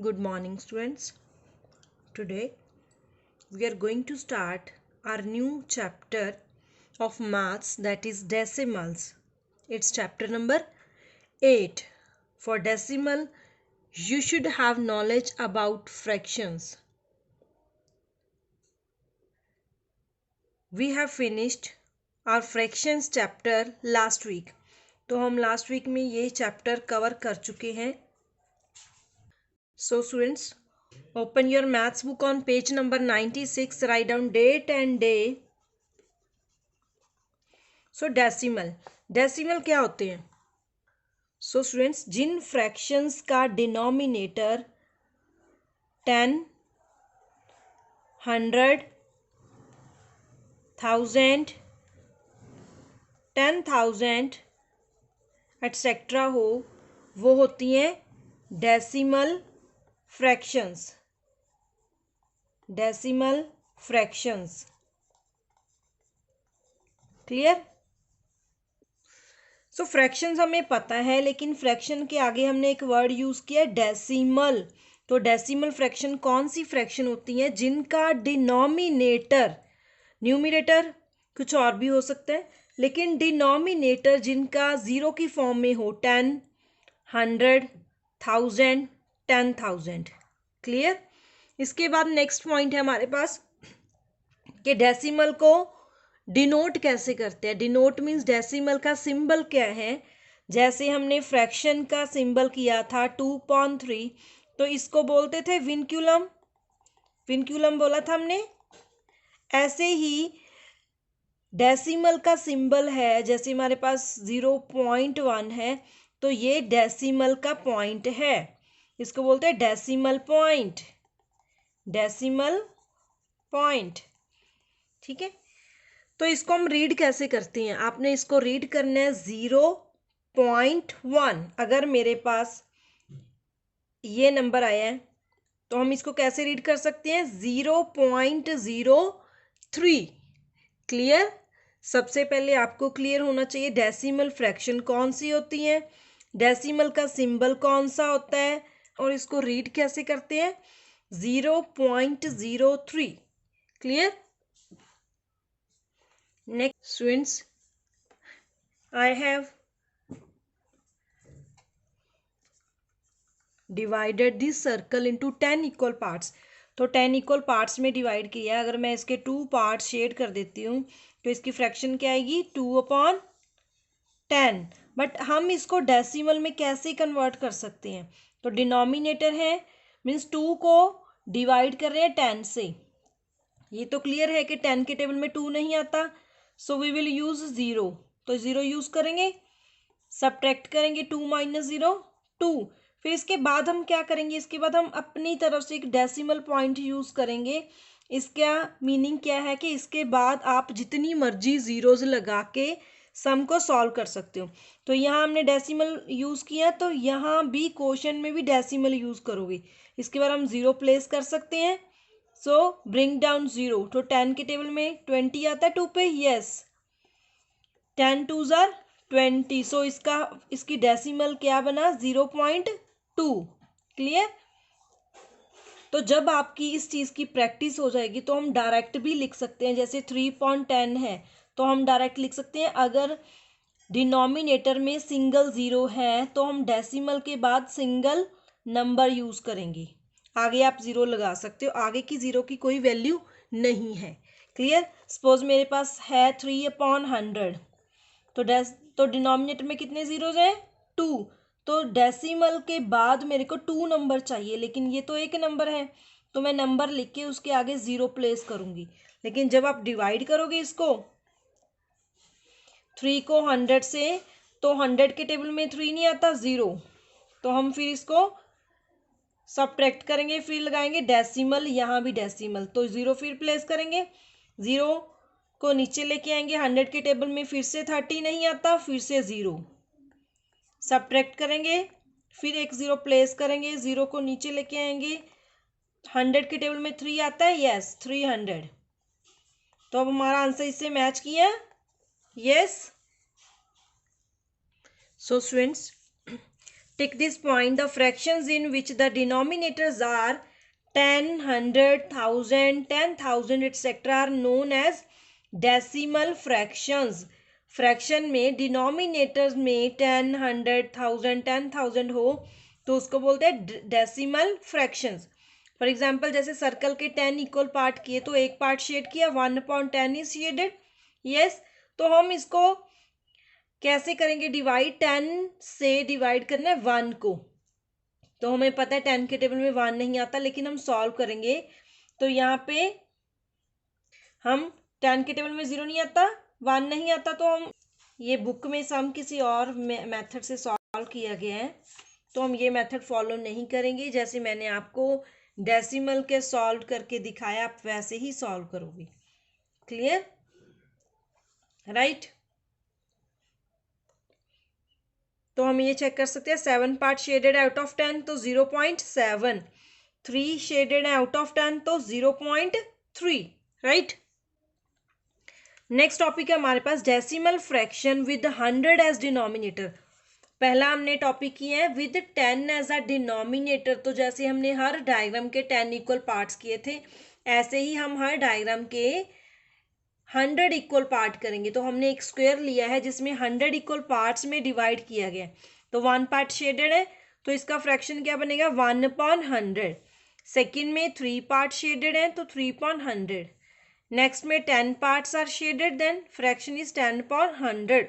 Good morning, students. Today we are going to start our new chapter of maths, that is decimals. It's chapter number 8. For decimal, you should have knowledge about fractions. We have finished our fractions chapter last week. तो हम last week में ये chapter cover कर चुके हैं. So students, open your maths book on page number 96. Write down date and day. So decimal क्या होते हैं? So students, जिन फ्रैक्शंस का डिनोमिनेटर 10, 100, 1000, 10,000 एटसेट्रा हो, वो होती हैं decimal fractions. Decimal fractions. Clear? So fractions हमें पता है, लेकिन फ्रैक्शन के आगे हमने एक वर्ड यूज किया डेसिमल. तो डेसिमल फ्रैक्शन कौन सी फ्रैक्शन होती है जिनका डिनोमिनेटर, न्यूमिनेटर कुछ और भी हो सकता है, लेकिन डिनोमिनेटर जिनका जीरो की फॉर्म में हो. 10, 100, 1000, 10,000. क्लियर? इसके बाद नेक्स्ट पॉइंट है हमारे पास कि डेसिमल को डिनोट कैसे करते हैं. डिनोट मीन्स डेसिमल का सिंबल क्या है. जैसे हमने फ्रैक्शन का सिंबल किया था 2/3, तो इसको बोलते थे विनक्यूलम. विनक्यूलम बोला था हमने. ऐसे ही डेसिमल का सिंबल है, जैसे हमारे पास 0.1 है, तो ये डेसिमल का पॉइंट है. इसको बोलते हैं डेसिमल पॉइंट. Decimal point. ठीक है. तो इसको हम रीड कैसे करते हैं? आपने इसको रीड करना है 0.1. अगर मेरे पास ये नंबर आया है तो हम इसको कैसे रीड कर सकते हैं? 0.03. क्लियर? सबसे पहले आपको क्लियर होना चाहिए डेसिमल फ्रैक्शन कौन सी होती है, डेसिमल का सिंबल कौन सा होता है, और इसको रीड कैसे करते हैं. 0.03. Clear? Next students, I have divided this circle into 10 equal parts. तो 10 इक्वल पार्ट्स में डिवाइड किया. अगर मैं इसके 2 पार्ट्स शेड कर देती हूँ तो इसकी फ्रैक्शन क्या आएगी? 2/10. बट हम इसको डेसिमल में कैसे कन्वर्ट कर सकते हैं? तो डिनोमिनेटर है, मीन्स 2 को डिवाइड कर रहे हैं 10 से. ये तो क्लियर है कि 10 के टेबल में 2 नहीं आता. So we will use 0. तो 0 यूज करेंगे, सब्ट्रैक्ट करेंगे 2 - 0 2. फिर इसके बाद हम क्या करेंगे? इसके बाद हम अपनी तरफ से एक डेसिमल पॉइंट यूज करेंगे. इसका मीनिंग क्या है कि इसके बाद आप जितनी मर्जी जीरोज लगा के सम को सॉल्व कर सकते हो. तो यहाँ हमने डेसिमल यूज किया, तो यहाँ भी क्वेश्चन में भी डेसिमल यूज करोगे. इसके बाद हम 0 प्लेस कर सकते हैं. सो ब्रिंग डाउन 0. तो 10 के टेबल में 20 आता है 2 पे. Yes, 10 2s are 20. सो इसकी डेसिमल क्या बना? 0.2. क्लियर? तो जब आपकी इस चीज़ की प्रैक्टिस हो जाएगी तो हम डायरेक्ट भी लिख सकते हैं. जैसे 3.10 है तो हम डायरेक्ट लिख सकते हैं. अगर डिनोमिनेटर में सिंगल ज़ीरो है तो हम डेसिमल के बाद सिंगल नंबर यूज़ करेंगे. आगे आप ज़ीरो लगा सकते हो, आगे की ज़ीरो की कोई वैल्यू नहीं है. क्लियर? सपोज मेरे पास है 3/100. तो डिनोमिनेटर में कितने ज़ीरोज़ हैं? 2. तो डेसिमल के बाद मेरे को 2 नंबर चाहिए, लेकिन ये तो एक नंबर है, तो मैं नंबर लिख के उसके आगे 0 प्लेस करूँगी. लेकिन जब आप डिवाइड करोगे इसको 3 को 100 से, तो 100 के टेबल में 3 नहीं आता, 0. तो हम फिर इसको सब्ट्रैक्ट करेंगे, फिर लगाएंगे डेसिमल. यहाँ भी डेसिमल, तो 0 फिर प्लेस करेंगे. 0 को नीचे लेके आएंगे. 100 के टेबल में फिर से 30 नहीं आता, फिर से 0 सब्ट्रैक्ट करेंगे, फिर एक 0 प्लेस करेंगे. 0 को नीचे लेके आएंगे. 100 के टेबल में 3 आता है. यस, 300. तो अब हमारा आंसर इससे मैच किया. Yes. So students, tick this point, the fractions in which the denominators are 10, 100, 1000, 10,000 etcetera are known as decimal fractions. Fraction में डिनोमिनेटर्स में 10, 100, 1000, 10,000 हो तो उसको बोलते हैं डेसिमल फ्रैक्शंस। फॉर एग्जाम्पल जैसे सर्कल के 10 इक्वल पार्ट किए तो एक पार्ट शेड किया, 1/10 इज शेडेड। यस, तो हम इसको कैसे करेंगे डिवाइड? 10 से डिवाइड करना है 1 को, तो हमें पता है 10 के टेबल में 1 नहीं आता, लेकिन हम सॉल्व करेंगे तो यहाँ पे हम 10 के टेबल में 0 नहीं आता, 1 नहीं आता, तो हम ये बुक में सम किसी और मेथड से सॉल्व किया गया है, तो हम ये मेथड फॉलो नहीं करेंगे। जैसे मैंने आपको डेसिमल के सॉल्व करके दिखाया, आप वैसे ही सॉल्व करोगे। क्लियर? राइट। तो हम ये चेक कर सकते हैं 7 पार्ट शेडेड आउट ऑफ 10 तो 0.7, 3 शेडेड आउट ऑफ 10 तो 0.3। राइट। नेक्स्ट टॉपिक है हमारे पास decimal fraction with 100 as denominator. पहला हमने टॉपिक किया है विद 10 एज अ डिनोमिनेटर, तो जैसे हमने हर डायग्राम के 10 इक्वल पार्ट्स किए थे, ऐसे ही हम हर डायग्राम के 100 इक्वल पार्ट करेंगे। तो हमने एक स्क्वायर लिया है जिसमें 100 इक्वल पार्ट्स में डिवाइड किया गया, तो 1 पार्ट शेडेड है तो इसका फ्रैक्शन क्या बनेगा? 1/100। सेकेंड में 3 पार्ट शेडेड है तो 3/100। नेक्स्ट में 10 parts are shaded, then fraction is 10/100।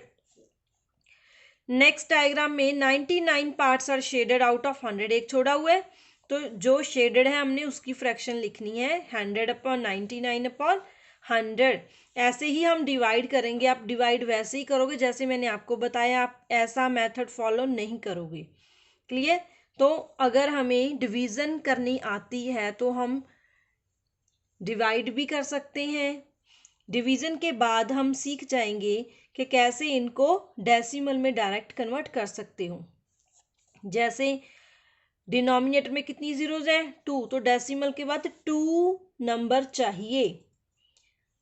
Next diagram में 99 parts are shaded out of 100, एक छोड़ा हुआ है, तो जो शेडेड है हमने उसकी फ्रैक्शन लिखनी है 100/99/100। ऐसे ही हम डिवाइड करेंगे, आप डिवाइड वैसे ही करोगे जैसे मैंने आपको बताया, आप ऐसा मेथड फॉलो नहीं करोगे। क्लियर? तो अगर हमें डिवीजन करनी आती है तो हम डिवाइड भी कर सकते हैं। डिवीजन के बाद हम सीख जाएंगे कि कैसे इनको डेसिमल में डायरेक्ट कन्वर्ट कर सकते हो। जैसे डिनोमिनेटर में कितनी जीरोज हैं? 2, तो डेसिमल के बाद 2 नंबर चाहिए।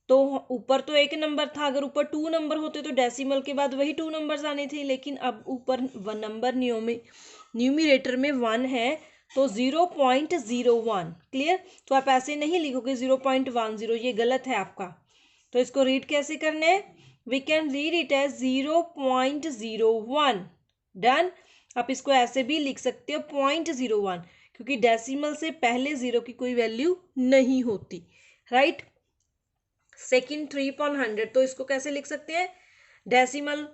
तो ऊपर तो एक नंबर था, अगर ऊपर 2 नंबर होते तो डेसिमल के बाद वही 2 नंबर्स आने थे, लेकिन अब ऊपर नंबर न्यूमिरेटर में 1 है तो 0.01। क्लियर? तो आप ऐसे नहीं लिखोगे 0.10, ये गलत है आपका। तो इसको रीड कैसे करना है? We can read it as 0.01। Done. आप इसको ऐसे भी लिख सकते हो 0.01, क्योंकि डेसिमल से पहले 0 की कोई वैल्यू नहीं होती। राइट। सेकेंड 3/100, तो इसको कैसे लिख सकते हैं? डेसिमल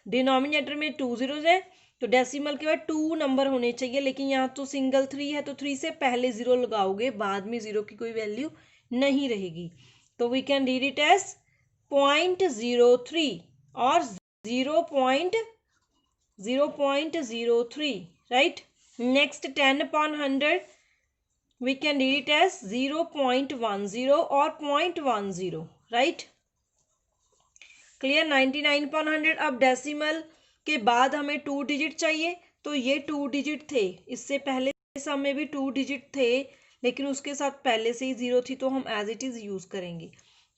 डिनोमिनेटर में 2 जीरोज है तो डेसिमल के बाद 2 नंबर होने चाहिए, लेकिन यहाँ तो सिंगल 3 है तो 3 से पहले 0 लगाओगे, बाद में 0 की कोई वैल्यू नहीं रहेगी। तो we can read it as 0.03 और 0.03। Right. Next 10/100 we can read it as 0.10 और 0.10। राइट। क्लियर? 99/100। अब डेसिमल के बाद हमें 2 डिजिट चाहिए, तो ये 2 डिजिट थे, इससे पहले सम में भी 2 डिजिट थे, लेकिन उसके साथ पहले से ही 0 थी तो हम एज इट इज यूज करेंगे।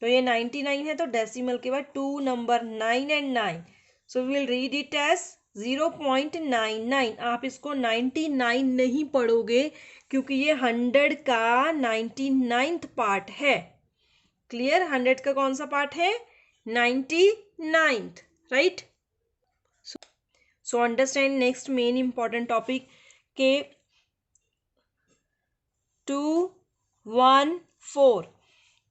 तो ये 99 है तो डेसिमल के बाद 2 number 9 and 9, so we will read it as 0.99। आप इसको 99 नहीं पढ़ोगे क्योंकि ये 100 का 99th पार्ट है। क्लियर? 100 का कौन सा पार्ट है? 99th। Right. So understand next main important topic के 214।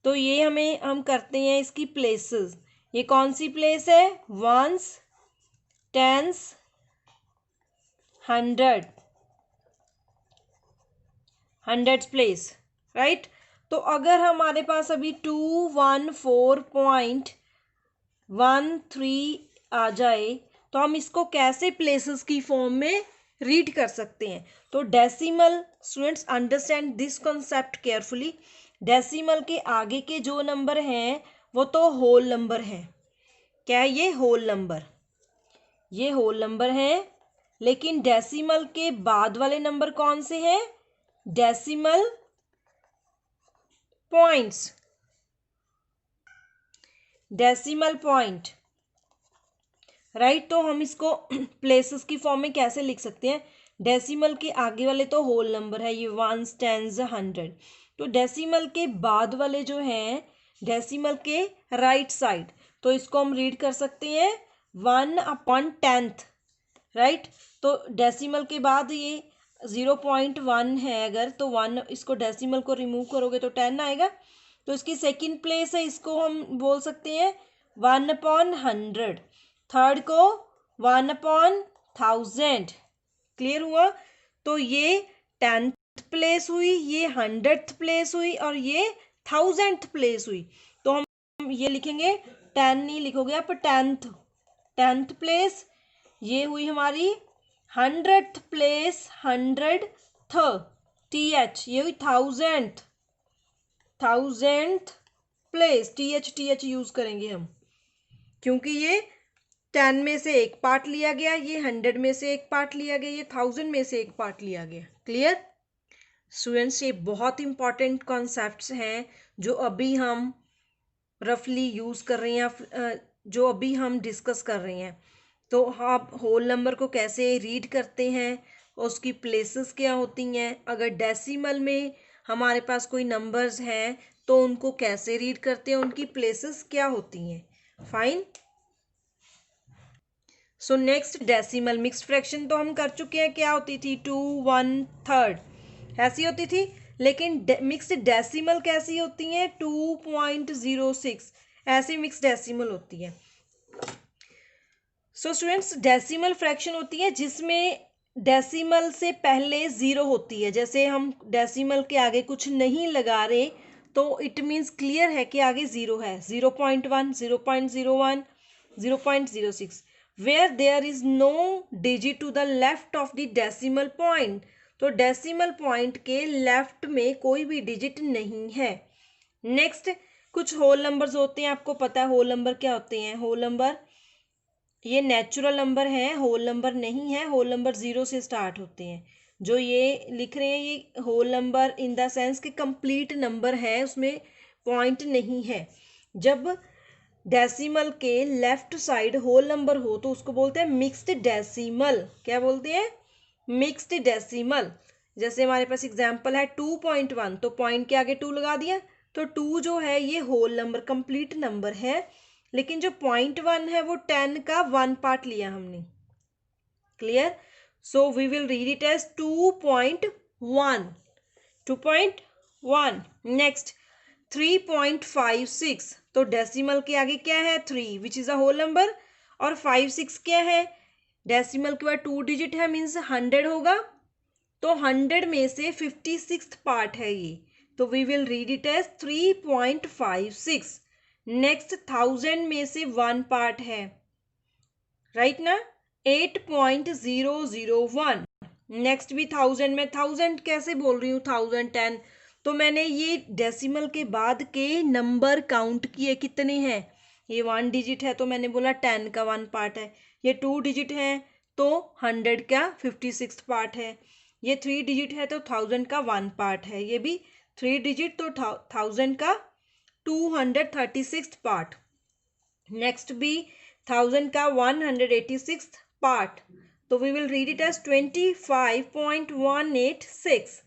तो ये हम करते हैं इसकी प्लेसेस। ये कौन सी प्लेस है? Ones, tens, 100 place. राइट। तो अगर हमारे पास अभी 214.13 आ जाए तो हम इसको कैसे प्लेसेस की फॉर्म में रीड कर सकते हैं? तो decimal, students understand this concept carefully. Decimal के आगे के जो नंबर हैं वो तो होल नंबर हैं। क्या है ये? Whole number. ये होल नंबर हैं, लेकिन डेसिमल के बाद वाले नंबर कौन से हैं? Decimal points. Decimal point. Right. तो हम इसको प्लेसेस की फॉर्म में कैसे लिख सकते हैं, डेसिमल के आगे वाले तो होल नंबर है, ये वंस, टेंस, 100। तो डेसिमल के बाद वाले जो हैं डेसिमल के राइट साइड, तो इसको हम रीड कर सकते हैं 1/10, राइट। तो डेसिमल के बाद ये 0.1 है अगर, तो 1, इसको डेसिमल को रिमूव करोगे तो 10 आएगा। तो इसकी सेकंड प्लेस है, इसको हम बोल सकते हैं 1/100। थर्ड को 1/1000। क्लियर हुआ। तो ये 10th प्लेस हुई, ये 100th प्लेस हुई, और ये 1000th प्लेस हुई। तो हम ये लिखेंगे, 10 नहीं लिखोगे आप, 10th प्लेस, ये हुई हमारी 100th प्लेस, 100th, TH, ये हुई 1000th प्लेस, TH यूज करेंगे हम, क्योंकि ये 10 में से एक पार्ट लिया गया, ये 100 में से एक पार्ट लिया गया, ये 1000 में से एक पार्ट लिया गया। क्लियर स्टूडेंट्स, ये बहुत इंपॉर्टेंट कॉन्सेप्ट्स हैं जो अभी हम रफली यूज कर रहे हैं, जो अभी हम डिस्कस कर रहे हैं। तो आप होल नंबर को कैसे रीड करते हैं, उसकी प्लेसेस क्या होती हैं, अगर डेसिमल में हमारे पास कोई नंबर्स हैं तो उनको कैसे रीड करते हैं, उनकी प्लेसेस क्या होती हैं। Fine. So next, decimal mixed fraction तो हम कर चुके हैं, क्या होती थी, 2 1/3 ऐसी होती थी। लेकिन मिक्स्ड डेसिमल कैसी होती हैं, 2.06 ऐसी मिक्स्ड डेसिमल होती है। सो स्टूडेंट्स, डेसिमल फ्रैक्शन होती है जिसमें डेसिमल से पहले जीरो होती है। जैसे हम डेसिमल के आगे कुछ नहीं लगा रहे तो इट मीन्स क्लियर है कि आगे जीरो है, 0.1, 0.01, 0.06। Where there is no digit to the left of the decimal point, तो डेसिमल पॉइंट के लेफ्ट में कोई भी डिजिट नहीं है। नेक्स्ट, कुछ होल नंबर्स होते हैं, आपको पता है होल नंबर क्या होते हैं। होल नंबर ये नेचुरल नंबर है, होल नंबर नहीं है, होल नंबर 0 से स्टार्ट होते हैं। जो ये लिख रहे हैं ये whole number in the sense कि कंप्लीट नंबर है, उसमें पॉइंट नहीं है। जब डेसिमल के लेफ्ट साइड होल नंबर हो तो उसको बोलते हैं मिक्स्ड डेसिमल। क्या बोलते हैं, मिक्स्ड डेसिमल। जैसे हमारे पास एग्जांपल है 2.1, तो पॉइंट के आगे 2 लगा दिया, तो 2 जो है ये होल नंबर कंप्लीट नंबर है। लेकिन जो 0.1 है वो 10 का 1 पार्ट लिया हमने। Clear. So we will read it as 2.1, 2.1। Next, 3.56, तो डेसिमल के आगे क्या है, 3 which is a whole number, और 56 क्या है, डेसिमल के बाद 2 डिजिट है, मीन्स 100 होगा। तो 100 में से 56th पार्ट है ये, तो we will read it as 3.56। Next, 1000 में से 1 पार्ट है, राइट ना, 8.001। नेक्स्ट भी 1000 में, 1000 कैसे बोल रही हूँ, 1010, तो मैंने ये डेसिमल के बाद के नंबर काउंट किए कितने हैं। ये 1 डिजिट है तो मैंने बोला 10 का 1 पार्ट है। ये 2 डिजिट है तो 100 का 56th पार्ट है। ये 3 डिजिट है तो 1000 का 1 पार्ट है। ये भी 3 डिजिट तो 1000 का 236th पार्ट। नेक्स्ट भी 1000 का 186th पार्ट, तो we will read it as 25.186।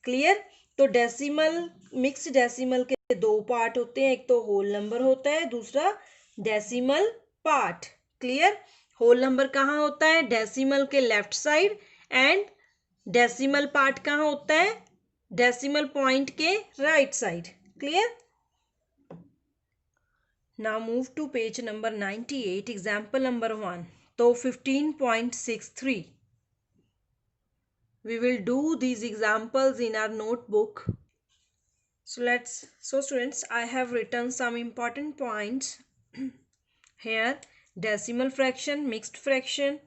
Clear. तो डेसिमल, मिक्स डेसिमल के 2 पार्ट होते हैं, एक तो होल नंबर होता है, दूसरा decimal part. Clear. Whole number कहाँ होता है, डेसिमल के left side, and decimal part कहाँ होता है, डेसिमल पॉइंट के right side. Clear. Now move to page number 98, example number 1. So 15.63. We will do these examples in our notebook. So students, I have written some important points here. Decimal fraction, mixed fraction,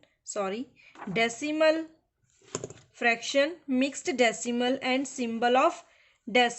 decimal fraction, mixed decimal, and symbol of decimal.